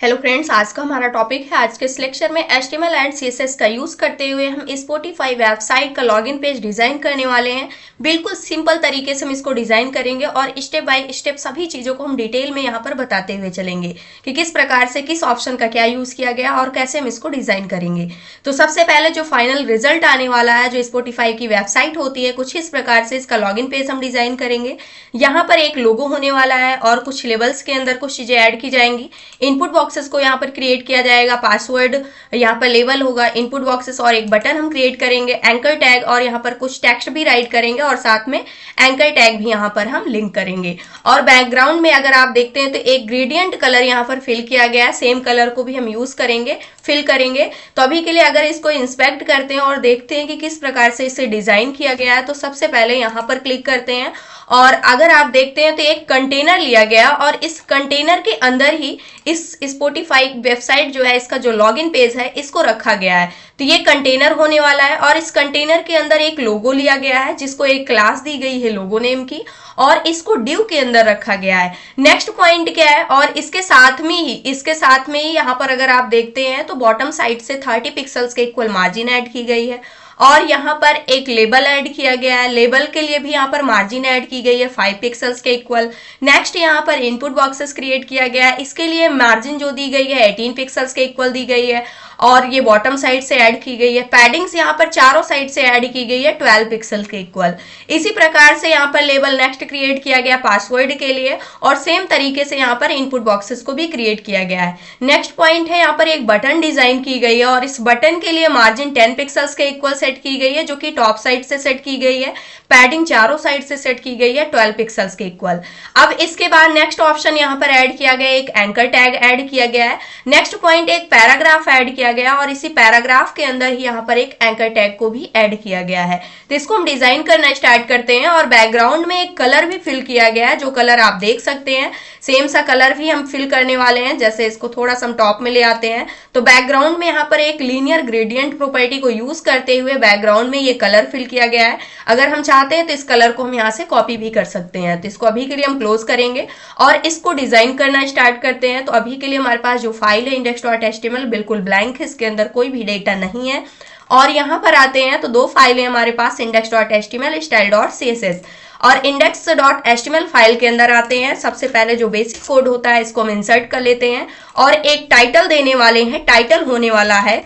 Hello friends, आज का हमारा टॉपिक है। आज के इस लेक्चर में HTML एंड CSS का यूज करते हुए हम स्पॉटिफाई वेबसाइट का लॉगिन पेज डिजाइन करने वाले हैं। बिल्कुल सिंपल तरीके से हम इसको डिजाइन करेंगे और स्टेप बाय स्टेप सभी चीजों को हम डिटेल में यहाँ पर बताते हुए चलेंगे कि किस प्रकार से किस ऑप्शन का क्या यूज किया गया और कैसे हम इसको डिजाइन करेंगे। तो सबसे पहले जो फाइनल रिजल्ट आने वाला है, जो स्पॉटिफाई की वेबसाइट होती है, कुछ इस प्रकार से इसका लॉगिन पेज हम डिजाइन करेंगे। यहाँ पर एक लोगो होने वाला है और कुछ लेबल्स के अंदर कुछ चीजें ऐड की जाएंगी। इनपुट बॉक्सेस को यहाँ पर क्रिएट किया जाएगा, पासवर्ड यहाँ पर लेबल होगा, इनपुट बॉक्सेस और एक बटन हम क्रिएट करेंगे, एंकर टैग और यहाँ पर कुछ टेक्स्ट भी राइट करेंगे और साथ में एंकर टैग भी यहाँ पर हम लिंक करेंगे। और बैकग्राउंड में अगर आप देखते हैं तो एक ग्रेडियंट कलर यहाँ पर फिल किया गया है, सेम कलर को भी हम यूज करेंगे, फिल करेंगे। तो अभी के लिए अगर इसको इंस्पेक्ट करते हैं और देखते हैं कि किस प्रकार से इसे डिजाइन किया गया है, तो सबसे पहले यहाँ पर क्लिक करते हैं और अगर आप देखते हैं तो एक कंटेनर लिया गया और इस कंटेनर के अंदर ही इस स्पॉटिफाई वेबसाइट जो है, इसका जो लॉगिन पेज है, इसको रखा गया है। तो ये कंटेनर होने वाला है और इस कंटेनर के अंदर एक लोगो लिया गया है जिसको एक क्लास दी गई है लोगो नेम की और इसको डिव के अंदर रखा गया है। नेक्स्ट पॉइंट क्या है, और इसके साथ में ही यहाँ पर अगर आप देखते हैं तो बॉटम साइड से 30 पिक्सल्स के इक्वल मार्जिन ऐड की गई है और यहाँ पर एक लेबल ऐड किया गया है। लेबल के लिए भी यहाँ पर मार्जिन ऐड की गई है 5 पिक्सल्स के इक्वल। नेक्स्ट यहाँ पर इनपुट बॉक्सेस क्रिएट किया गया है, इसके लिए मार्जिन जो दी गई है 18 पिक्सल्स के इक्वल दी गई है और ये बॉटम साइड से ऐड की गई है। पैडिंग्स यहाँ पर चारों साइड से ऐड की गई है 12 पिक्सल के इक्वल। इसी प्रकार से यहाँ पर लेबल नेक्स्ट क्रिएट किया गया पासवर्ड के लिए और सेम तरीके से यहाँ पर इनपुट बॉक्सेस को भी क्रिएट किया गया है। नेक्स्ट पॉइंट है, यहाँ पर एक बटन डिजाइन की गई है और इस बटन के लिए मार्जिन 10 पिक्सल्स के इक्वल सेट की गई है, जो कि टॉप साइड से सेट की गई है। पैडिंग चारों साइड से सेट की गई है 12 पिक्सल्स के इक्वल। अब इसके बाद नेक्स्ट ऑप्शन यहाँ पर ऐड किया गया, एक एंकर टैग ऐड किया गया है। नेक्स्ट पॉइंट, एक पैराग्राफ ऐड किया गया और इसी पैराग्राफ के अंदर ही यहाँ पर एक एंकर टैग को भी ऐड किया गया है। तो इसको हम डिजाइन करना स्टार्ट करते हैं और बैकग्राउंड में एक कलर भी फिल किया गया है, जो कलर आप देख सकते हैं। सेम सा कलर भी हम फिल करने वाले हैं। जैसे इसको थोड़ा सा हम टॉप में ले आते हैं तो बैकग्राउंड में यहाँ पर एक लीनियर ग्रेडियंट प्रॉपर्टी को यूज करते हुए बैकग्राउंड में ये कलर फिल किया गया है। अगर हम चाहते हैं तो इस कलर को हम यहाँ से कॉपी भी कर सकते हैं। तो इसको अभी के लिए हम क्लोज करेंगे और इसको डिजाइन करना स्टार्ट करते हैं। तो अभी के लिए हमारे पास जो फाइल है index.html बिल्कुल ब्लैंक है, इसके अंदर कोई भी डेटा नहीं है। और यहाँ पर आते हैं तो दो फाइलें हमारे पास, index.html, style.css। और index.html फाइल के अंदर आते हैं। सबसे पहले जो बेसिक कोड होता है इसको हम इंसर्ट कर लेते हैं और एक टाइटल देने वाले हैं। टाइटल होने वाला है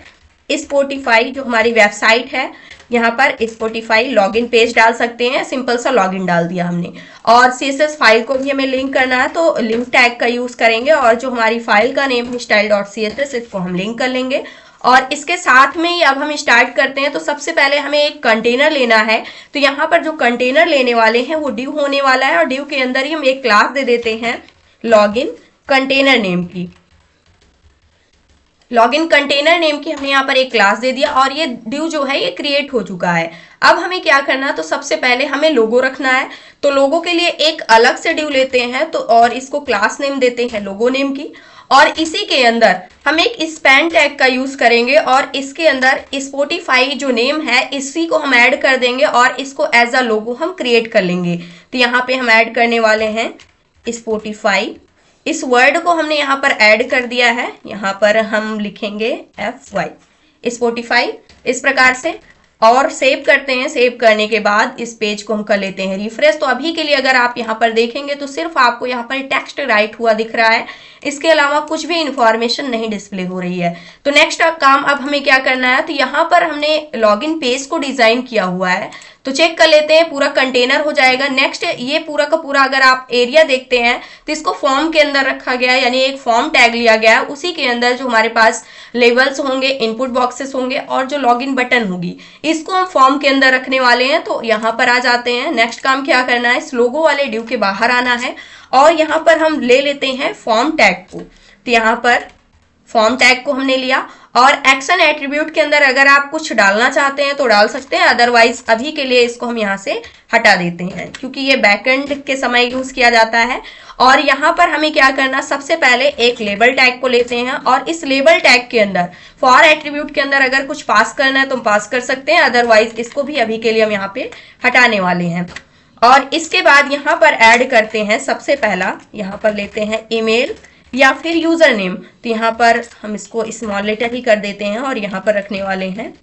स्पॉटिफाई, जो हमारी वेबसाइट है। यहाँ पर स्पॉटिफाई लॉगिन पेज डाल सकते हैं, सिंपल सा लॉगिन डाल दिया हमने। और CSS फाइल को भी हमें लिंक करना है तो लिंक टैग का यूज करेंगे और जो हमारी फाइल का नेम है style.css, इसको हम लिंक कर लेंगे। और इसके साथ में ही अब हम स्टार्ट करते हैं। तो सबसे पहले हमें एक कंटेनर लेना है। तो यहाँ पर जो कंटेनर लेने वाले हैं वो डिव होने वाला है और डिव के अंदर ही हम एक क्लास दे देते हैं लॉगिन कंटेनर नेम की। लॉगिन कंटेनर नेम की हमने यहाँ पर एक क्लास दे दिया और ये डिव जो है ये क्रिएट हो चुका है। अब हमें क्या करना है, तो सबसे पहले हमें लोगो रखना है। तो लोगो के लिए एक अलग से डिव लेते हैं तो और इसको क्लास नेम देते हैं लोगो नेम की और इसी के अंदर हम एक स्पैन टैग का यूज करेंगे और इसके अंदर स्पॉटिफाई जो नेम है इसी को हम ऐड कर देंगे और इसको एज अ लोगो हम क्रिएट कर लेंगे। तो यहाँ पे हम ऐड करने वाले हैं स्पॉटिफाई। इस वर्ड को हमने यहाँ पर ऐड कर दिया है, यहाँ पर हम लिखेंगे FY स्पॉटिफाई इस प्रकार से और सेव करते हैं। सेव करने के बाद इस पेज को हम कर लेते हैं रिफ्रेश। तो अभी के लिए अगर आप यहाँ पर देखेंगे तो सिर्फ आपको यहाँ पर टेक्स्ट राइट हुआ दिख रहा है, इसके अलावा कुछ भी इंफॉर्मेशन नहीं डिस्प्ले हो रही है। तो नेक्स्ट काम अब हमें क्या करना है, तो यहाँ पर हमने लॉगिन पेज को डिजाइन किया हुआ है तो चेक कर लेते हैं, पूरा कंटेनर हो जाएगा। नेक्स्ट ये पूरा का पूरा अगर आप एरिया देखते हैं तो इसको फॉर्म के अंदर रखा गया है, यानी एक फॉर्म टैग लिया गया है। उसी के अंदर जो हमारे पास लेबल्स होंगे, इनपुट बॉक्सेस होंगे और जो लॉगिन बटन होगी, इसको हम फॉर्म के अंदर रखने वाले हैं। तो यहाँ पर आ जाते हैं। नेक्स्ट काम क्या करना है, इस लोगो वाले डिव के बाहर आना है और यहाँ पर हम ले लेते हैं फॉर्म टैग को। तो यहाँ पर फॉर्म टैग को हमने लिया और एक्शन एट्रीब्यूट के अंदर अगर आप कुछ डालना चाहते हैं तो डाल सकते हैं, अदरवाइज अभी के लिए इसको हम यहाँ से हटा देते हैं क्योंकि ये बैकएंड के समय यूज किया जाता है। और यहाँ पर हमें क्या करना, सबसे पहले एक लेबल टैग को लेते हैं और इस लेबल टैग के अंदर फॉर एट्रीब्यूट के अंदर अगर कुछ पास करना है तो हम पास कर सकते हैं, अदरवाइज इसको भी अभी के लिए हम यहाँ पे हटाने वाले हैं। और इसके बाद यहाँ पर ऐड करते हैं, सबसे पहला यहाँ पर लेते हैं ईमेल या फिर यूजर नेम, तो यहाँ पर हम इसको स्मॉल लेटर ही कर देते हैं और यहाँ पर रखने वाले हैं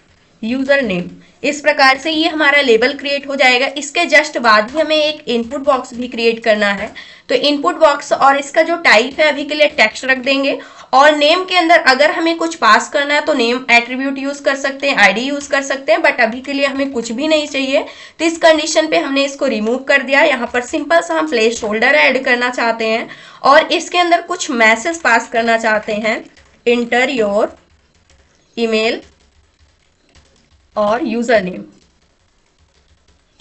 यूजर नेम। इस प्रकार से ये हमारा लेबल क्रिएट हो जाएगा। इसके जस्ट बाद ही हमें एक इनपुट बॉक्स भी क्रिएट करना है, तो इनपुट बॉक्स और इसका जो टाइप है अभी के लिए टेक्स्ट रख देंगे। और नेम के अंदर अगर हमें कुछ पास करना है तो नेम एट्रीब्यूट यूज कर सकते हैं, आईडी यूज कर सकते हैं, बट अभी के लिए हमें कुछ भी नहीं चाहिए, तो इस कंडीशन पे हमने इसको रिमूव कर दिया। यहाँ पर सिंपल सा हम प्लेस होल्डर ऐड करना चाहते हैं और इसके अंदर कुछ मैसेज पास करना चाहते हैं, इंटर योर ईमेल और यूजर नेम।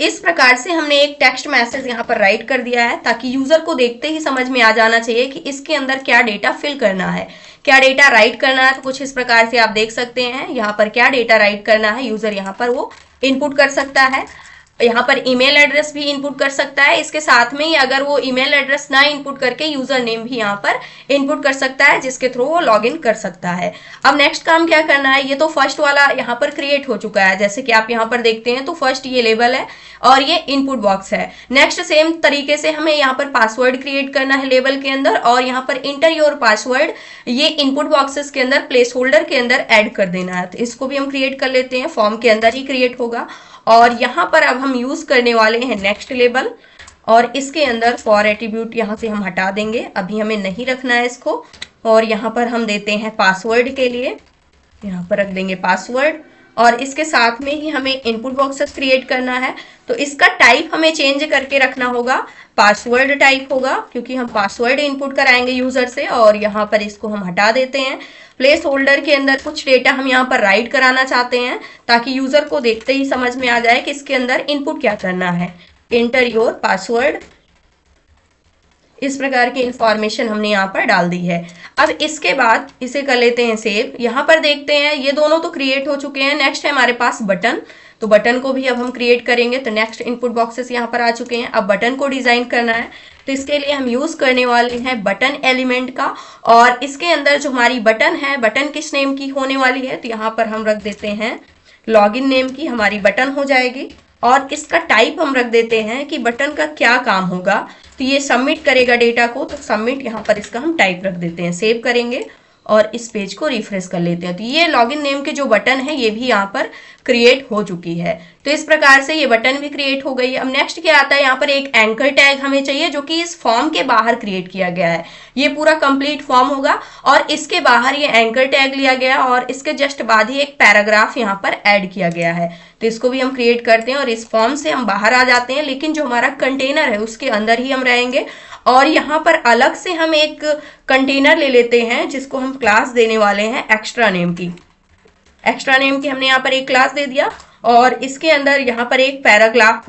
इस प्रकार से हमने एक टेक्स्ट मैसेज यहाँ पर राइट कर दिया है, ताकि यूजर को देखते ही समझ में आ जाना चाहिए कि इसके अंदर क्या डेटा फिल करना है, क्या डेटा राइट करना है। तो कुछ इस प्रकार से आप देख सकते हैं यहाँ पर क्या डेटा राइट करना है, यूजर यहाँ पर वो इनपुट कर सकता है। यहाँ पर ईमेल एड्रेस भी इनपुट कर सकता है, इसके साथ में ही अगर वो ईमेल एड्रेस ना इनपुट करके यूजर नेम भी यहाँ पर इनपुट कर सकता है, जिसके थ्रू वो लॉगिन कर सकता है। अब नेक्स्ट काम क्या करना है, ये तो फर्स्ट वाला यहाँ पर क्रिएट हो चुका है, जैसे कि आप यहाँ पर देखते हैं तो फर्स्ट ये लेबल है और ये इनपुट बॉक्स है। नेक्स्ट सेम तरीके से हमें यहाँ पर पासवर्ड क्रिएट करना है लेबल के अंदर, और यहाँ पर इंटर योर पासवर्ड ये इनपुट बॉक्सेस के अंदर प्लेस होल्डर के अंदर ऐड कर देना है। तो इसको भी हम क्रिएट कर लेते हैं, फॉर्म के अंदर ही क्रिएट होगा। और यहाँ पर अब हम यूज करने वाले हैं नेक्स्ट लेबल, और इसके अंदर फॉर एट्रीब्यूट यहाँ से हम हटा देंगे, अभी हमें नहीं रखना है इसको। और यहाँ पर हम देते हैं पासवर्ड के लिए, यहाँ पर रख देंगे पासवर्ड, और इसके साथ में ही हमें इनपुट बॉक्सेस क्रिएट करना है। तो इसका टाइप हमें चेंज करके रखना होगा, पासवर्ड टाइप होगा, क्योंकि हम पासवर्ड इनपुट कराएंगे यूजर से। और यहाँ पर इसको हम हटा देते हैं। प्लेस होल्डर के अंदर कुछ डेटा हम यहाँ पर राइट कराना चाहते हैं, ताकि यूजर को देखते ही समझ में आ जाए कि इसके अंदर इनपुट क्या करना है, इंटर योर पासवर्ड। इस प्रकार की इंफॉर्मेशन हमने यहाँ पर डाल दी है। अब इसके बाद इसे कर लेते हैं सेव। यहाँ पर देखते हैं ये दोनों तो क्रिएट हो चुके हैं। नेक्स्ट है हमारे पास बटन, तो बटन को भी अब हम क्रिएट करेंगे। तो नेक्स्ट इनपुट बॉक्सेस यहाँ पर आ चुके हैं। अब बटन को डिजाइन करना है, तो इसके लिए हम यूज करने वाले हैं बटन एलिमेंट का। और इसके अंदर जो हमारी बटन है, बटन किस नेम की होने वाली है, तो यहाँ पर हम रख देते हैं लॉगिन नेम की हमारी बटन हो जाएगी। और इसका टाइप हम रख देते हैं कि बटन का क्या काम होगा, तो ये सबमिट करेगा डेटा को, तो सबमिट यहाँ पर इसका हम टाइप रख देते हैं। सेव करेंगे और इस पेज को रिफ्रेश कर लेते हैं, तो ये लॉगिन नेम के जो बटन है ये भी यहाँ पर क्रिएट हो चुकी है। तो इस प्रकार से ये बटन भी क्रिएट हो गई है। अब नेक्स्ट क्या आता है, यहाँ पर एक एंकर टैग हमें चाहिए, जो कि इस फॉर्म के बाहर क्रिएट किया गया है। ये पूरा कंप्लीट फॉर्म होगा और इसके बाहर ये एंकर टैग लिया गया और इसके जस्ट बाद ही एक पैराग्राफ यहाँ पर ऐड किया गया है। तो इसको भी हम क्रिएट करते हैं और इस फॉर्म से हम बाहर आ जाते हैं, लेकिन जो हमारा कंटेनर है उसके अंदर ही हम रहेंगे। और यहाँ पर अलग से हम एक कंटेनर ले लेते हैं, जिसको हम क्लास देने वाले हैं एक्स्ट्रा नेम की। एक्स्ट्रा नेम की हमने यहाँ पर एक क्लास दे दिया और इसके अंदर यहाँ पर एक पैराग्राफ,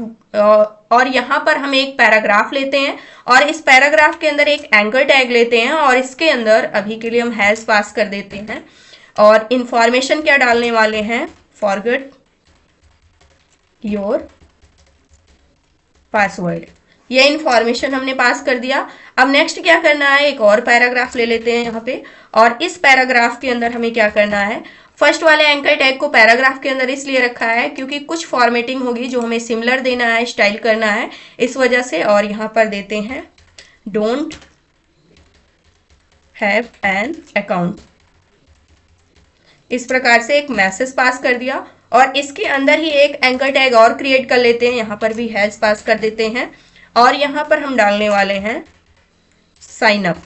और यहाँ पर हम एक पैराग्राफ लेते हैं और इस पैराग्राफ के अंदर एक एंकर टैग लेते हैं और इसके अंदर अभी के लिए हम हैश पास कर देते हैं। और इंफॉर्मेशन क्या डालने वाले हैं, फॉरगेट योर पासवर्ड, ये इंफॉर्मेशन हमने पास कर दिया। अब नेक्स्ट क्या करना है, एक और पैराग्राफ ले लेते हैं यहाँ पे, और इस पैराग्राफ के अंदर हमें क्या करना है, फर्स्ट वाले एंकर टैग को पैराग्राफ के अंदर इसलिए रखा है क्योंकि कुछ फॉर्मेटिंग होगी जो हमें सिमिलर देना है, स्टाइल करना है, इस वजह से। और यहाँ पर देते हैं डोंट हैव एन अकाउंट। इस प्रकार से एक मैसेज पास कर दिया और इसके अंदर ही एक एंकर टैग और क्रिएट कर लेते हैं, यहाँ पर भी हैश पास कर देते हैं और यहाँ पर हम डालने वाले हैं साइन अप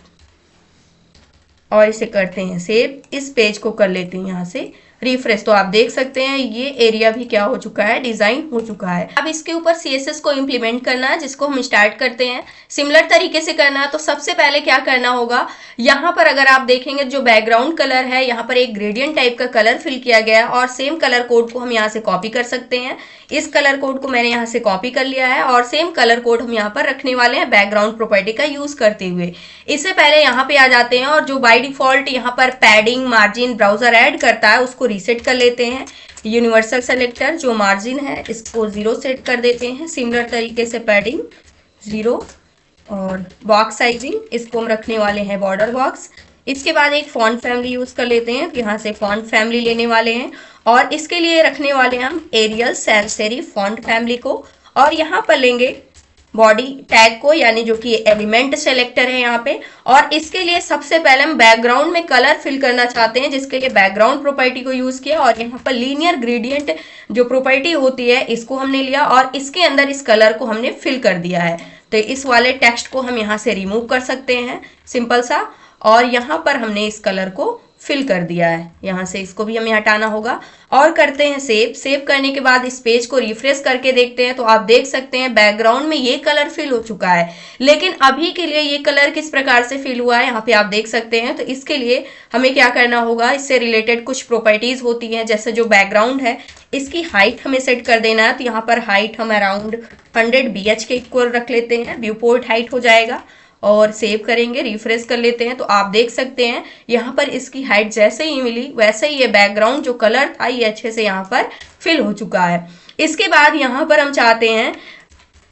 और इसे करते हैं सेव। इस पेज को कर लेते हैं यहाँ से रिफ्रेश, तो आप देख सकते हैं ये एरिया भी क्या हो चुका है, डिजाइन हो चुका है। अब इसके ऊपर CSS को इम्प्लीमेंट करना है, जिसको हम स्टार्ट करते हैं। सिमिलर तरीके से करना है, तो सबसे पहले क्या करना होगा, यहाँ पर अगर आप देखेंगे जो बैकग्राउंड कलर है, यहाँ पर एक ग्रेडियंट टाइप का कलर फिल किया गया है और सेम कलर कोड को हम यहाँ से कॉपी कर सकते हैं। इस कलर कोड को मैंने यहाँ से कॉपी कर लिया है और सेम कलर कोड हम यहाँ पर रखने वाले हैं बैकग्राउंड प्रॉपर्टी का यूज करते हुए। इससे पहले यहाँ पे आ जाते हैं और जो बाय डिफॉल्ट यहाँ पर पैडिंग मार्जिन ब्राउजर ऐड करता है उसको रीसेट कर लेते हैं। यूनिवर्सल सेलेक्टर जो मार्जिन है इसको 0 सेट कर देते हैं। सिमिलर तरीके से पैडिंग 0 और बॉक्स साइजिंग इसको हम रखने वाले हैं बॉर्डर बॉक्स। इसके बाद एक फॉन्ट फैमिली यूज कर लेते हैं, यहाँ से फॉन्ट फैमिली लेने वाले हैं और इसके लिए रखने वाले हम Arial sans serif font family को, और यहाँ पर लेंगे बॉडी टैग को, यानी जो कि एलिमेंट सेलेक्टर है यहाँ पे। और इसके लिए सबसे पहले हम बैकग्राउंड में कलर फिल करना चाहते हैं, जिसके लिए बैकग्राउंड प्रॉपर्टी को यूज किया और यहाँ पर लीनियर ग्रेडियंट जो प्रॉपर्टी होती है इसको हमने लिया और इसके अंदर इस कलर को हमने फिल कर दिया है। तो इस वाले टेक्स्ट को हम यहाँ से रिमूव कर सकते हैं सिंपल सा, और यहाँ पर हमने इस कलर को फिल कर दिया है। यहाँ से इसको भी हमें हटाना होगा और करते हैं सेव। सेव करने के बाद इस पेज को रिफ्रेश करके देखते हैं तो आप देख सकते हैं बैकग्राउंड में ये कलर फिल हो चुका है। लेकिन अभी के लिए ये कलर किस प्रकार से फिल हुआ है यहाँ पे आप देख सकते हैं। तो इसके लिए हमें क्या करना होगा, इससे रिलेटेड कुछ प्रॉपर्टीज होती हैं, जैसे जो बैकग्राउंड है इसकी हाइट हमें सेट कर देना है। तो यहाँ पर हाइट हम अराउंड 100 BH के इक्वल रख लेते हैं, व्यू पोर्ट हाइट हो जाएगा। और सेव करेंगे, रिफ्रेश कर लेते हैं तो आप देख सकते हैं यहाँ पर इसकी हाइट जैसे ही मिली वैसे ही ये बैकग्राउंड जो कलर था ये अच्छे से यहाँ पर फिल हो चुका है। इसके बाद यहाँ पर हम चाहते हैं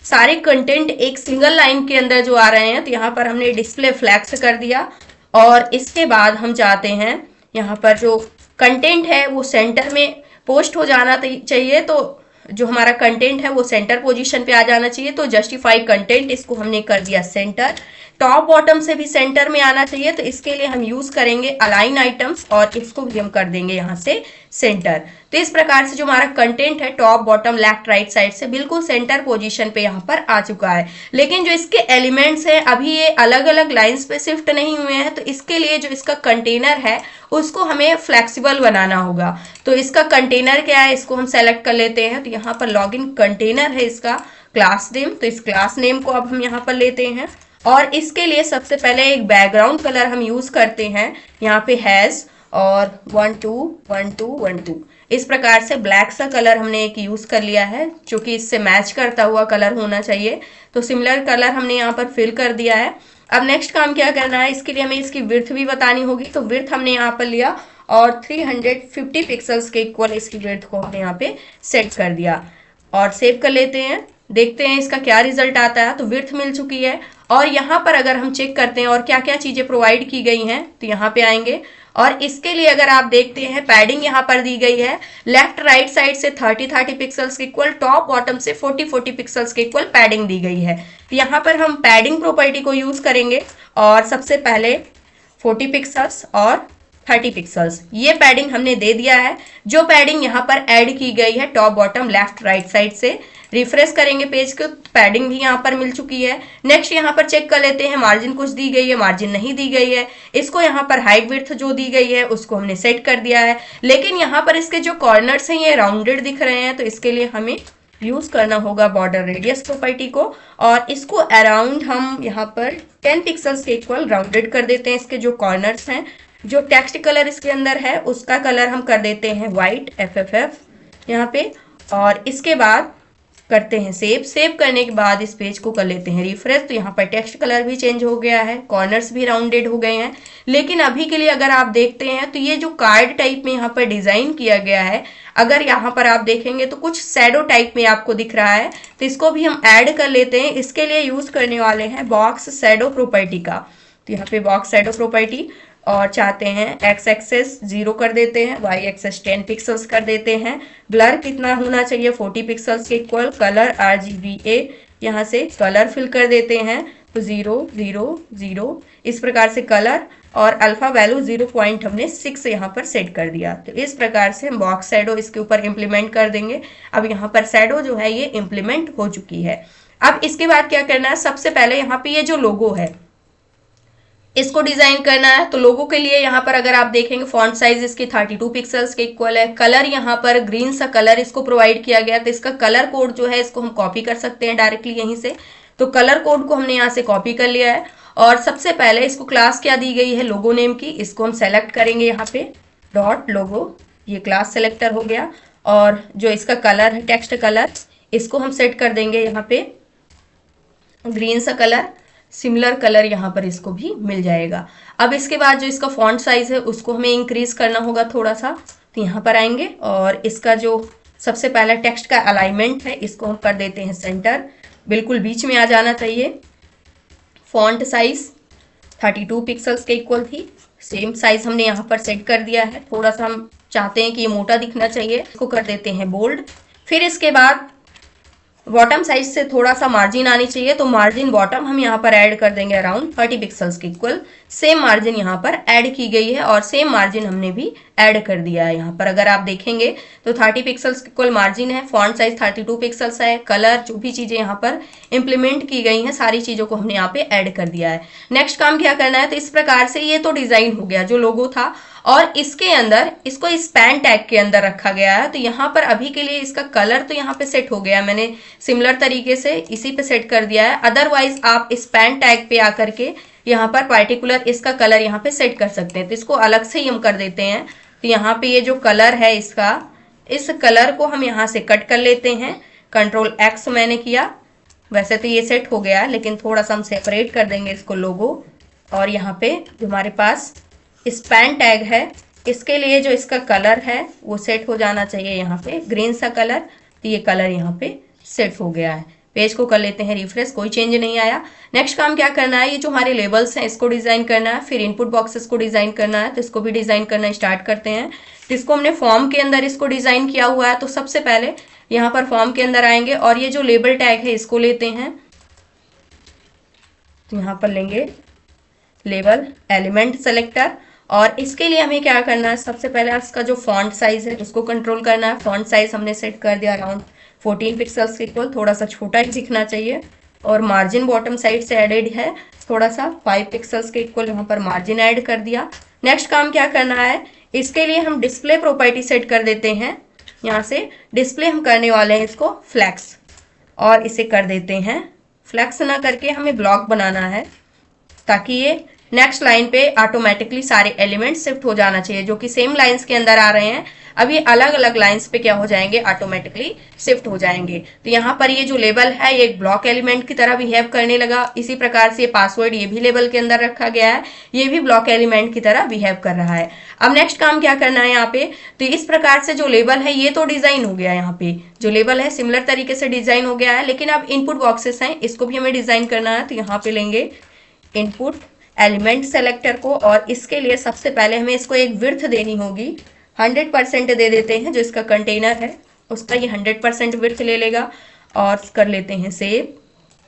सारे कंटेंट एक सिंगल लाइन के अंदर जो आ रहे हैं, तो यहाँ पर हमने डिस्प्ले फ्लैक्स कर दिया। और इसके बाद हम चाहते हैं यहाँ पर जो कंटेंट है वो सेंटर में पोस्ट हो जाना चाहिए, तो जो हमारा कंटेंट है वो सेंटर पोजीशन पे आ जाना चाहिए। तो जस्टिफाई कंटेंट इसको हमने कर दिया सेंटर। टॉप बॉटम से भी सेंटर में आना चाहिए, तो इसके लिए हम यूज करेंगे अलाइन आइटम्स और इसको भी हम कर देंगे यहाँ से सेंटर। तो इस प्रकार से जो हमारा कंटेंट है top bottom left right side से बिल्कुल सेंटर पोजीशन पे यहाँ पर आ चुका है। लेकिन जो इसके एलिमेंट्स हैं अभी ये अलग अलग लाइंस पे शिफ्ट नहीं हुए हैं, तो इसके लिए जो इसका कंटेनर है उसको हमें फ्लेक्सिबल बनाना होगा। तो इसका कंटेनर क्या है इसको हम सेलेक्ट कर लेते हैं। तो यहाँ पर लॉगिन कंटेनर है इसका क्लास नेम, तो इस क्लास नेम को अब हम यहाँ पर लेते हैं और इसके लिए सबसे पहले एक बैकग्राउंड कलर हम यूज करते हैं यहाँ पे हैज और 1 2 1 2 1 2 इस प्रकार से ब्लैक सा कलर हमने एक यूज कर लिया है जो कि इससे मैच करता हुआ कलर होना चाहिए। तो सिमिलर कलर हमने यहाँ पर फिल कर दिया है। अब नेक्स्ट काम क्या करना है, इसके लिए हमें इसकी विड्थ भी बतानी होगी। तो विड्थ हमने यहाँ पर लिया और 350 पिक्सल्स के इक्वल इसकी विड्थ को हमने यहाँ पे सेट कर दिया और सेव कर लेते हैं। देखते हैं इसका क्या रिजल्ट आता है। तो विड्थ मिल चुकी है और यहाँ पर अगर हम चेक करते हैं और क्या क्या चीजें प्रोवाइड की गई हैं तो यहाँ पे आएंगे और इसके लिए अगर आप देखते हैं पैडिंग यहाँ पर दी गई है लेफ्ट राइट साइड से 30 पिक्सल्स के इक्वल, टॉप बॉटम से 40 पिक्सल्स के इक्वल पैडिंग दी गई है। तो यहाँ पर हम पैडिंग प्रॉपर्टी को यूज करेंगे और सबसे पहले 40 पिक्सल्स और 30 पिक्सल्स ये पैडिंग हमने दे दिया है। जो पैडिंग यहाँ पर ऐड की गई है top bottom left right side से, रिफ्रेश करेंगे पेज को, पैडिंग भी यहाँ पर मिल चुकी है। नेक्स्ट यहाँ पर चेक कर लेते हैं, मार्जिन कुछ दी गई है, मार्जिन नहीं दी गई है। इसको यहाँ पर हाइट विड्थ जो दी गई है उसको हमने सेट कर दिया है। लेकिन यहाँ पर इसके जो कॉर्नर्स हैं ये राउंडेड दिख रहे हैं, तो इसके लिए हमें यूज करना होगा बॉर्डर रेडियस प्रॉपर्टी को और इसको अराउंड हम यहाँ पर 10 पिक्सल्स के इक्वल राउंडेड कर देते हैं। इसके जो कॉर्नर्स हैं, जो टेक्स्ट कलर इसके अंदर है उसका कलर हम कर देते हैं व्हाइट FFF यहाँ पे और इसके बाद करते हैं सेव। सेव करने के बाद इस पेज को कर लेते हैं रिफ्रेश। तो यहाँ पर टेक्स्ट कलर भी चेंज हो गया है, कॉर्नर्स भी राउंडेड हो गए हैं। लेकिन अभी के लिए अगर आप देखते हैं तो ये जो कार्ड टाइप में यहाँ पर डिजाइन किया गया है, अगर यहाँ पर आप देखेंगे तो कुछ शैडो टाइप में आपको दिख रहा है, तो इसको भी हम ऐड कर लेते हैं। इसके लिए यूज करने वाले हैं बॉक्स शैडो प्रॉपर्टी का। तो यहाँ पे बॉक्स शैडो प्रॉपर्टी और चाहते हैं एक्स एक्सेस 0 कर देते हैं, वाई एक्सेस 10 पिक्सल्स कर देते हैं। ब्लर कितना होना चाहिए 40 पिक्सल्स के इक्वल। कलर RGBA यहाँ से कलर फिल कर देते हैं तो 0 0 0 इस प्रकार से कलर और अल्फा वैल्यू 0.6 यहाँ पर सेट कर दिया। तो इस प्रकार से हम बॉक्स शैडो इसके ऊपर इम्प्लीमेंट कर देंगे। अब यहाँ पर शैडो जो है ये इम्प्लीमेंट हो चुकी है। अब इसके बाद क्या करना है, सबसे पहले यहाँ पे ये जो लोगो है इसको डिजाइन करना है। तो लोगो के लिए यहाँ पर अगर आप देखेंगे फॉन्ट साइज इसकी 32 पिक्सल्स के इक्वल है। कलर यहाँ पर ग्रीन सा कलर इसको प्रोवाइड किया गया, तो इसका कलर कोड जो है इसको हम कॉपी कर सकते हैं डायरेक्टली यहीं से। तो कलर कोड को हमने यहाँ से कॉपी कर लिया है और सबसे पहले इसको क्लास क्या दी गई है लोगो नेम की, इसको हम सेलेक्ट करेंगे यहाँ पे डॉट लोगो, ये क्लास सेलेक्टर हो गया। और जो इसका कलर है टेक्स्ट कलर इसको हम सेट कर देंगे यहाँ पे ग्रीन सा कलर, सिमिलर कलर यहाँ पर इसको भी मिल जाएगा। अब इसके बाद जो इसका फॉन्ट साइज है उसको हमें इंक्रीज करना होगा थोड़ा सा। तो यहाँ पर आएंगे और इसका जो सबसे पहला टेक्स्ट का अलाइनमेंट है इसको हम कर देते हैं सेंटर, बिल्कुल बीच में आ जाना चाहिए। फॉन्ट साइज 32 पिक्सल्स के इक्वल थी, सेम साइज हमने यहाँ पर सेट कर दिया है। थोड़ा सा हम चाहते हैं कि ये मोटा दिखना चाहिए, इसको कर देते हैं बोल्ड। फिर इसके बाद बॉटम साइज से थोड़ा सा मार्जिन आनी चाहिए, तो मार्जिन बॉटम हम यहाँ पर ऐड कर देंगे अराउंड 30 पिक्सल्स के इक्वल। सेम मार्जिन यहाँ पर ऐड की गई है और सेम मार्जिन हमने भी ऐड कर दिया है। यहाँ पर अगर आप देखेंगे तो 30 पिक्सल्स के इक्वल मार्जिन है, फॉन्ट साइज 32 पिक्सल्स है, कलर जो भी चीजें यहाँ पर इंप्लीमेंट की गई हैं सारी चीजों को हमने यहाँ पे ऐड कर दिया है। नेक्स्ट काम क्या करना है, तो इस प्रकार से ये तो डिजाइन हो गया जो लोगो था, और इसके अंदर इसको स्पैन टैग के अंदर रखा गया है। तो यहाँ पर अभी के लिए इसका कलर तो यहाँ पे सेट हो गया है, मैंने सिमिलर तरीके से इसी पे सेट कर दिया है। अदरवाइज आप स्पैन टैग पे आकर के यहाँ पर पार्टिकुलर इसका कलर यहाँ पे सेट कर सकते हैं। तो इसको अलग से ही हम कर देते हैं। तो यहाँ पे ये जो कलर है इसका, इस कलर को हम यहाँ से कट कर लेते हैं। कंट्रोल एक्स मैंने किया। वैसे तो ये सेट हो गया, लेकिन थोड़ा सा हम सेपरेट कर देंगे इसको लोगो। और यहाँ पे जो हमारे पास स्पैन टैग है, इसके लिए जो इसका कलर है वो सेट हो जाना चाहिए यहाँ पे ग्रीन सा कलर। तो ये कलर यहाँ पे सेट हो गया है। पेज को कर लेते हैं रिफ्रेश, कोई चेंज नहीं आया। नेक्स्ट काम क्या करना है, ये जो हमारे लेबल्स हैं इसको डिजाइन करना है, फिर इनपुट बॉक्सेस को डिजाइन करना है। तो इसको भी डिजाइन करना स्टार्ट करते हैं। तो इसको हमने फॉर्म के अंदर इसको डिजाइन किया हुआ है, तो सबसे पहले यहाँ पर फॉर्म के अंदर आएंगे और ये जो लेबल टैग है इसको लेते हैं। तो यहाँ पर लेंगे लेबल एलिमेंट सेलेक्टर, और इसके लिए हमें क्या करना है, सबसे पहले इसका जो फॉन्ट साइज है उसको कंट्रोल करना है। फॉन्ट साइज हमने सेट कर दिया अराउंड 14 पिक्सल्स के इक्वल, थोड़ा सा छोटा ही दिखना चाहिए। और मार्जिन बॉटम साइड से एडेड है थोड़ा सा 5 पिक्सल्स के इक्वल, यहाँ पर मार्जिन ऐड कर दिया। नेक्स्ट काम क्या करना है, इसके लिए हम डिस्प्ले प्रॉपर्टी सेट कर देते हैं। यहाँ से डिस्प्ले हम करने वाले हैं इसको फ्लैक्स, और इसे कर देते हैं फ्लैक्स ना करके हमें ब्लॉक बनाना है, ताकि ये नेक्स्ट लाइन पे ऑटोमेटिकली सारे एलिमेंट्स शिफ्ट हो जाना चाहिए जो कि सेम लाइंस के अंदर आ रहे हैं। अब ये अलग अलग लाइंस पे क्या हो जाएंगे, ऑटोमेटिकली शिफ्ट हो जाएंगे। तो यहाँ पर ये जो लेबल है ये एक ब्लॉक एलिमेंट की तरह बिहेव करने लगा। इसी प्रकार से पासवर्ड ये भी लेबल के अंदर रखा गया है, ये भी ब्लॉक एलिमेंट की तरह बिहेव कर रहा है। अब नेक्स्ट काम क्या करना है यहाँ पे, तो इस प्रकार से जो लेबल है ये तो डिजाइन हो गया, यहाँ पे जो लेबल है सिमिलर तरीके से डिजाइन हो गया है। लेकिन अब इनपुट बॉक्सेस हैं, इसको भी हमें डिजाइन करना है। तो यहाँ पे लेंगे इनपुट एलिमेंट सेलेक्टर को, और इसके लिए सबसे पहले हमें इसको एक विड्थ देनी होगी। 100% दे देते हैं, जो इसका कंटेनर है उसका ये 100% विड्थ ले लेगा, और कर लेते हैं सेव।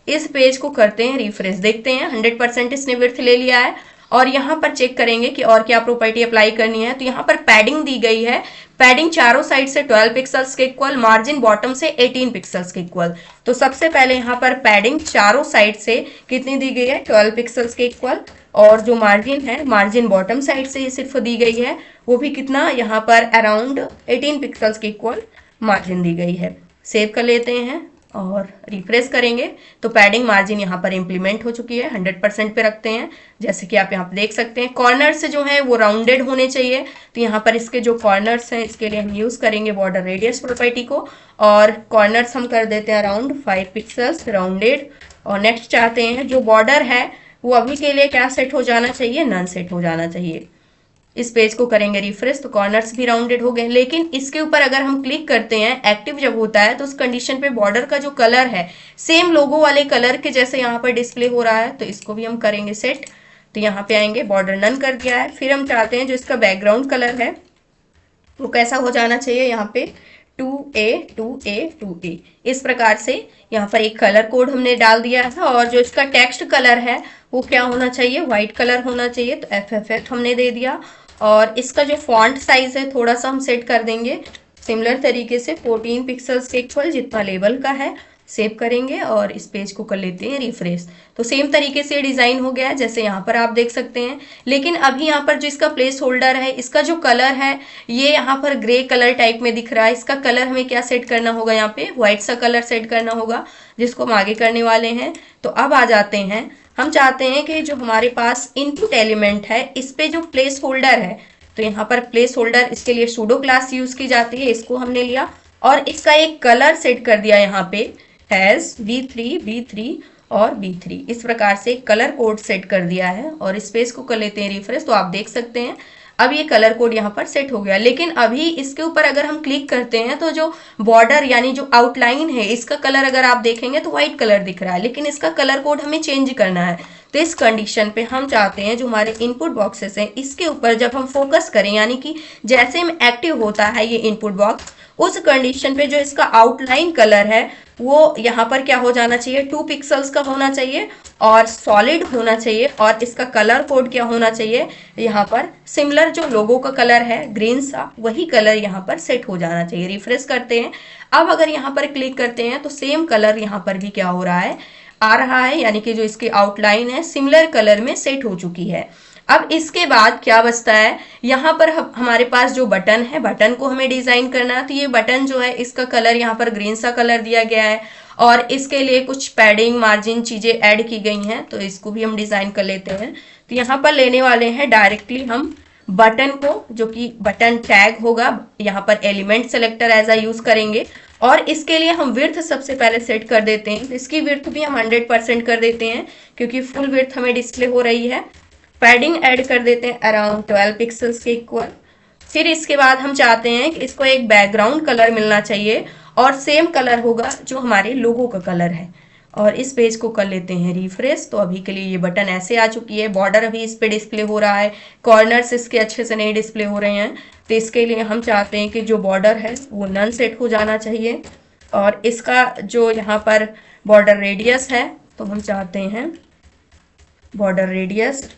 इस पेज को करते हैं रिफ्रेश, देखते हैं 100% इसने विड्थ ले लिया है। और यहाँ पर चेक करेंगे कि और क्या प्रॉपर्टी अप्लाई करनी है। तो यहाँ पर पैडिंग दी गई है, पैडिंग चारों साइड से 12 पिक्सल्स के इक्वल, मार्जिन बॉटम से 18 पिक्सल्स के इक्वल। तो सबसे पहले यहाँ पर पैडिंग चारों साइड से कितनी दी गई है, 12 पिक्सल्स के इक्वल। और जो मार्जिन है, मार्जिन बॉटम साइड से ये सिर्फ दी गई है, वो भी कितना, यहाँ पर अराउंड 18 पिक्सल्स के इक्वल मार्जिन दी गई है। सेव कर लेते हैं और रिफ्रेश करेंगे तो पैडिंग मार्जिन यहाँ पर इंप्लीमेंट हो चुकी है। 100% पे रखते हैं, जैसे कि आप यहाँ पे देख सकते हैं। कॉर्नर्स जो है वो राउंडेड होने चाहिए। तो यहाँ पर इसके जो कॉर्नर्स हैं इसके लिए हम यूज करेंगे बॉर्डर रेडियस प्रॉपर्टी को, और कॉर्नर्स हम कर देते हैं अराउंड 5 पिक्सल्स राउंडेड। और नेक्स्ट चाहते हैं जो बॉर्डर है वो अभी के लिए क्या सेट हो जाना चाहिए, नन सेट हो जाना चाहिए। इस पेज को करेंगे रिफ्रेश तो कॉर्नर्स भी राउंडेड हो गए। लेकिन इसके ऊपर अगर हम क्लिक करते हैं, एक्टिव जब होता है तो उस कंडीशन पे बॉर्डर का जो कलर है सेम लोगो वाले कलर के जैसे यहाँ पर डिस्प्ले हो रहा है। तो इसको भी हम करेंगे सेट। तो यहाँ पे आएंगे, बॉर्डर नन कर दिया है। फिर हम चाहते हैं जो इसका बैकग्राउंड कलर है वो कैसा हो जाना चाहिए, यहाँ पे 2A 2A 2A, इस प्रकार से यहाँ पर एक कलर कोड हमने डाल दिया है। और जो इसका टेक्स्ट कलर है वो क्या होना चाहिए, व्हाइट कलर होना चाहिए। तो FFF हमने दे दिया। और इसका जो फॉन्ट साइज है थोड़ा सा हम सेट कर देंगे सिमिलर तरीके से 14 पिक्सल्स के इक्वल, जितना लेबल का है। सेव करेंगे और इस पेज को कर लेते हैं रिफ्रेश। तो सेम तरीके से डिजाइन हो गया है जैसे यहाँ पर आप देख सकते हैं। लेकिन अभी यहाँ पर जो इसका प्लेस होल्डर है, इसका जो कलर है ये यहाँ पर ग्रे कलर टाइप में दिख रहा है। इसका कलर हमें क्या सेट करना होगा, यहाँ पे व्हाइट सा कलर सेट करना होगा, जिसको हम आगे करने वाले हैं। तो अब आ जाते हैं, हम चाहते हैं कि जो हमारे पास इनपुट एलिमेंट है इस पे जो प्लेस होल्डर है, तो यहाँ पर प्लेस होल्डर इसके लिए सूडो क्लास यूज की जाती है। इसको हमने लिया और इसका एक कलर सेट कर दिया यहाँ पे हैज B3 B3 और B3, इस प्रकार से कलर कोड सेट कर दिया है। और इस पेज को कर लेते हैं रिफ्रेश तो आप देख सकते हैं अब ये कलर कोड यहाँ पर सेट हो गया। लेकिन अभी इसके ऊपर अगर हम क्लिक करते हैं तो जो बॉर्डर यानी जो आउटलाइन है इसका कलर अगर आप देखेंगे तो व्हाइट कलर दिख रहा है, लेकिन इसका कलर कोड हमें चेंज करना है। तो तो इस कंडीशन पे हम चाहते हैं जो हमारे इनपुट बॉक्सेस हैं इसके ऊपर जब हम फोकस करें, यानी कि जैसे में एक्टिव होता है ये इनपुट बॉक्स, उस कंडीशन पे जो इसका आउटलाइन कलर है वो यहाँ पर क्या हो जाना चाहिए, 2 पिक्सल्स का होना चाहिए और सॉलिड होना चाहिए। और इसका कलर कोड क्या होना चाहिए, यहाँ पर सिमिलर जो लोगो का कलर है ग्रीन सा, वही कलर यहाँ पर सेट हो जाना चाहिए। रिफ्रेश करते हैं। अब अगर यहाँ पर क्लिक करते हैं तो सेम कलर यहाँ पर भी क्या हो रहा है, आ रहा है, यानी कि जो इसकी आउटलाइन है सिमिलर कलर में सेट हो चुकी है। अब इसके बाद क्या बचता है, यहाँ पर हमारे पास जो बटन है, बटन को हमें डिजाइन करना है। तो ये बटन जो है इसका कलर यहाँ पर ग्रीन सा कलर दिया गया है और इसके लिए कुछ पैडिंग मार्जिन चीजें ऐड की गई हैं, तो इसको भी हम डिजाइन कर लेते हैं। तो यहाँ पर लेने वाले हैं डायरेक्टली हम बटन को, जो कि बटन टैग होगा, यहाँ पर element selector as a use करेंगे और इसके लिए हम विड्थ सबसे पहले सेट कर देते हैं। इसकी विड्थ भी हम 100% कर देते हैं क्योंकि फुल विड्थ हमें डिस्प्ले हो रही है। पैडिंग ऐड कर देते हैं अराउंड 12 पिक्सल्स के इक्वल। फिर इसके बाद हम चाहते हैं कि इसको एक बैकग्राउंड कलर मिलना चाहिए और सेम कलर होगा जो हमारे लोगो का कलर है। और इस पेज को कर लेते हैं रिफ्रेश। तो अभी के लिए ये बटन ऐसे आ चुकी है, बॉर्डर अभी इस पे डिस्प्ले हो रहा है, कॉर्नर्स इसके अच्छे से नहीं डिस्प्ले हो रहे हैं। तो इसके लिए हम चाहते हैं कि जो बॉर्डर है वो नन सेट हो जाना चाहिए और इसका जो यहाँ पर बॉर्डर रेडियस है तो हम चाहते हैं बॉर्डर रेडियस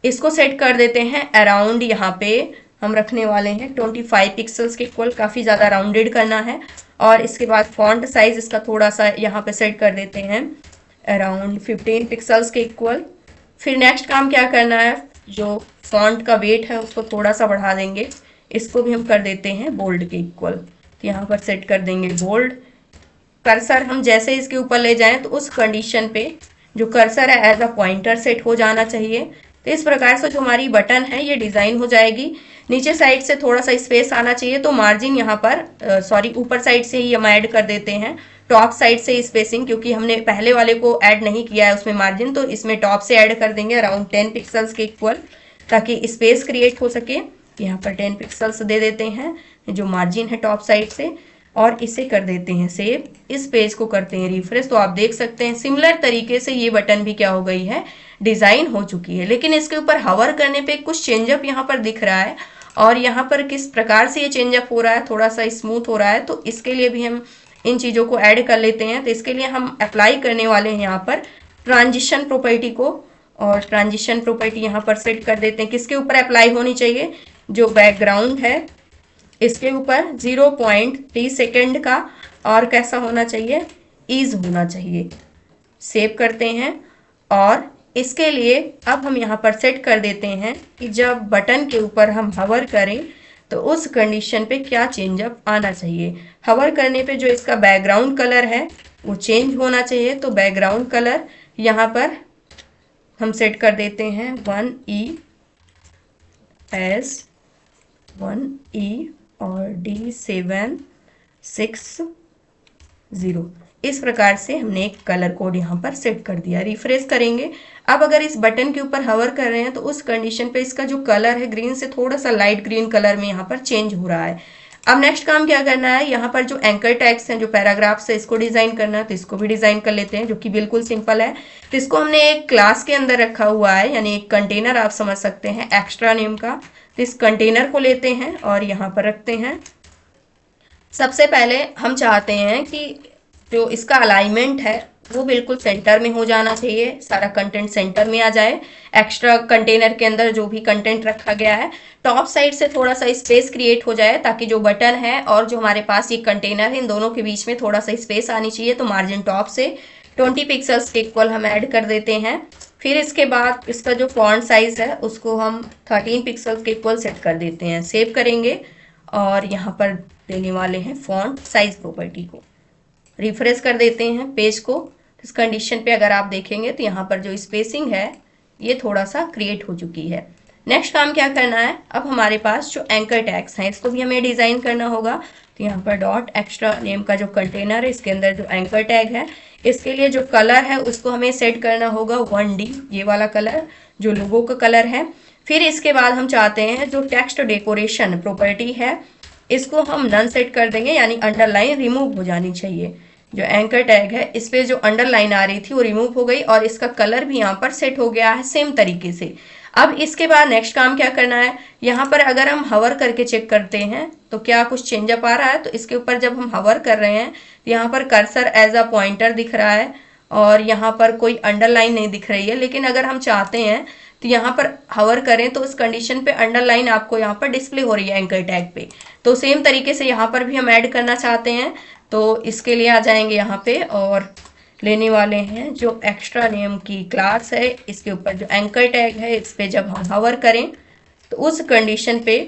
इसको सेट कर देते हैं अराउंड, यहाँ पे हम रखने वाले हैं 25 पिक्सल्स के इक्वल, काफ़ी ज़्यादा राउंडेड करना है। और इसके बाद फॉन्ट साइज इसका थोड़ा सा यहाँ पे सेट कर देते हैं अराउंड 15 पिक्सल्स के इक्वल। फिर नेक्स्ट काम क्या करना है, जो फॉन्ट का वेट है उसको थोड़ा सा बढ़ा देंगे, इसको भी हम कर देते हैं बोल्ड के इक्वल। तो यहाँ पर सेट कर देंगे बोल्ड। कर्सर हम जैसे इसके ऊपर ले जाएं तो उस कंडीशन पे जो कर्सर है एज अ पॉइंटर सेट हो जाना चाहिए। तो इस प्रकार से जो हमारी बटन है ये डिज़ाइन हो जाएगी। नीचे साइड से थोड़ा सा स्पेस आना चाहिए, तो मार्जिन यहाँ पर ऊपर साइड से ही हम ऐड कर देते हैं, टॉप साइड से स्पेसिंग, क्योंकि हमने पहले वाले को ऐड नहीं किया है उसमें मार्जिन, तो इसमें टॉप से ऐड कर देंगे अराउंड 10 पिक्सल्स के इक्वल ताकि स्पेस क्रिएट हो सके। यहाँ पर 10 पिक्सल्स दे देते हैं जो मार्जिन है टॉप साइड से और इसे कर देते हैं सेव। इस पेज को करते हैं रिफ्रेश। तो आप देख सकते हैं सिमिलर तरीके से ये बटन भी क्या हो गई है, डिजाइन हो चुकी है। लेकिन इसके ऊपर हवर करने पे कुछ चेंजअप यहाँ पर दिख रहा है और यहाँ पर किस प्रकार से ये चेंजअप हो रहा है, थोड़ा सा स्मूथ हो रहा है, तो इसके लिए भी हम इन चीज़ों को ऐड कर लेते हैं। तो इसके लिए हम अप्लाई करने वाले हैं यहाँ पर ट्रांजिशन प्रॉपर्टी को, और ट्रांजिशन प्रॉपर्टी यहाँ पर सेट कर देते हैं। किसके ऊपर अप्लाई होनी चाहिए, जो बैकग्राउंड है इसके ऊपर 0.3 सेकेंड का, और कैसा होना चाहिए, ईज होना चाहिए। सेव करते हैं और इसके लिए अब हम यहाँ पर सेट कर देते हैं कि जब बटन के ऊपर हम हवर करें तो उस कंडीशन पे क्या चेंजअप आना चाहिए। हवर करने पे जो इसका बैकग्राउंड कलर है वो चेंज होना चाहिए। तो बैकग्राउंड कलर यहाँ पर हम सेट कर देते हैं 1E S 1E और D760। इस प्रकार से हमने एक कलर कोड यहाँ पर सेट कर दिया। रिफ्रेश करेंगे। अब अगर इस बटन के ऊपर हवर कर रहे हैं तो उस कंडीशन पे इसका जो कलर है ग्रीन से थोड़ा सा लाइट ग्रीन कलर में यहाँ पर चेंज हो रहा है। अब नेक्स्ट काम क्या करना है, यहाँ पर जो एंकर टैग्स हैं, जो पैराग्राफ्स है, इसको डिजाइन करना है। तो इसको भी डिजाइन कर लेते हैं, जो कि बिल्कुल सिंपल है। तो इसको हमने एक क्लास के अंदर रखा हुआ है, यानी एक कंटेनर आप समझ सकते हैं एक्स्ट्रा नेम का। तो इस कंटेनर को लेते हैं और यहाँ पर रखते हैं। सबसे पहले हम चाहते हैं कि जो इसका अलाइनमेंट है वो बिल्कुल सेंटर में हो जाना चाहिए, सारा कंटेंट सेंटर में आ जाए। एक्स्ट्रा कंटेनर के अंदर जो भी कंटेंट रखा गया है टॉप साइड से थोड़ा सा स्पेस क्रिएट हो जाए, ताकि जो बटन है और जो हमारे पास ये कंटेनर है इन दोनों के बीच में थोड़ा सा स्पेस आनी चाहिए। तो मार्जिन टॉप से 20 पिक्सल्स के इक्वल हम ऐड कर देते हैं। फिर इसके बाद इसका जो फॉन्ट साइज है उसको हम 13 पिक्सल्स के इक्वल सेट कर देते हैं। सेव करेंगे और यहाँ पर देने वाले हैं फॉन्ट साइज प्रॉपर्टी को। रिफ्रेश कर देते हैं पेज को। इस कंडीशन पे अगर आप देखेंगे तो यहाँ पर जो स्पेसिंग है ये थोड़ा सा क्रिएट हो चुकी है। नेक्स्ट काम क्या करना है, अब हमारे पास जो एंकर टैग्स हैं इसको भी हमें डिज़ाइन करना होगा। तो यहाँ पर डॉट एक्स्ट्रा नेम का जो कंटेनर है इसके अंदर जो एंकर टैग है, इसके लिए जो कलर है उसको हमें सेट करना होगा 1D, ये वाला कलर जो लोगो का कलर है। फिर इसके बाद हम चाहते हैं जो टेक्स्ट डेकोरेशन प्रॉपर्टी है इसको हम नन सेट कर देंगे, यानी अंडरलाइन रिमूव हो जानी चाहिए। जो एंकर टैग है इस पे जो अंडरलाइन आ रही थी वो रिमूव हो गई और इसका कलर भी यहाँ पर सेट हो गया है सेम तरीके से। अब इसके बाद नेक्स्ट काम क्या करना है, यहाँ पर अगर हम हवर करके चेक करते हैं तो क्या कुछ चेंजअप आ रहा है। तो इसके ऊपर जब हम हवर कर रहे हैं तो यहाँ पर कर्सर एज अ पॉइंटर दिख रहा है और यहाँ पर कोई अंडरलाइन नहीं दिख रही है। लेकिन अगर हम चाहते हैं तो यहाँ पर हवर करें तो उस कंडीशन पे अंडरलाइन आपको यहाँ पर डिस्प्ले हो रही है एंकर टैग पे। तो सेम तरीके से यहाँ पर भी हम ऐड करना चाहते हैं तो इसके लिए आ जाएंगे यहाँ पे और लेने वाले हैं जो एक्स्ट्रा नेम की क्लास है, इसके ऊपर जो एंकर टैग है इस पे जब हम हवर करें तो उस कंडीशन पे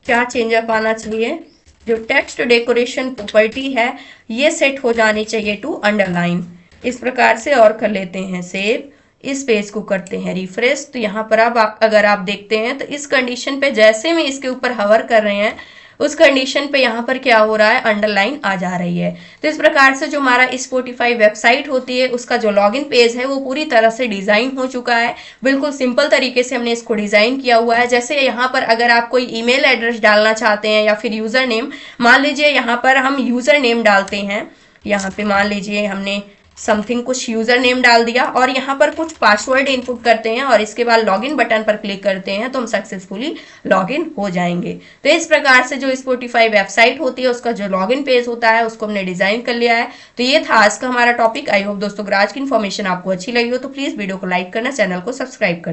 क्या चेंजअप आना चाहिए, जो टेक्स्ट डेकोरेशन प्रॉपर्टी है ये सेट हो जानी चाहिए टू अंडरलाइन। इस प्रकार से और कर लेते हैं सेव, इस पेज को करते हैं रिफ्रेश। तो यहाँ पर अब अगर आप देखते हैं तो इस कंडीशन पे जैसे में इसके ऊपर हवर कर रहे हैं उस कंडीशन पे यहाँ पर क्या हो रहा है, अंडरलाइन आ जा रही है। तो इस प्रकार से जो हमारा स्पॉटिफाई वेबसाइट होती है उसका जो लॉगिन पेज है वो पूरी तरह से डिजाइन हो चुका है। बिल्कुल सिंपल तरीके से हमने इसको डिजाइन किया हुआ है। जैसे यहाँ पर अगर आप कोई ईमेल एड्रेस डालना चाहते हैं या फिर यूजर नेम, मान लीजिए यहाँ पर हम यूजर नेम डालते हैं, यहाँ पे मान लीजिए हमने समथिंग कुछ यूजर नेम डाल दिया और यहाँ पर कुछ पासवर्ड इनपुट करते हैं और इसके बाद लॉगिन बटन पर क्लिक करते हैं तो हम सक्सेसफुली लॉगिन हो जाएंगे। तो इस प्रकार से जो स्पॉटिफाई वेबसाइट होती है उसका जो लॉगिन पेज होता है उसको हमने डिजाइन कर लिया है। तो ये था आज का हमारा टॉपिक। आई होप दोस्तों आज की इन्फॉर्मेशन आपको अच्छी लगी हो तो प्लीज वीडियो को लाइक करना, चैनल को सब्सक्राइब करना।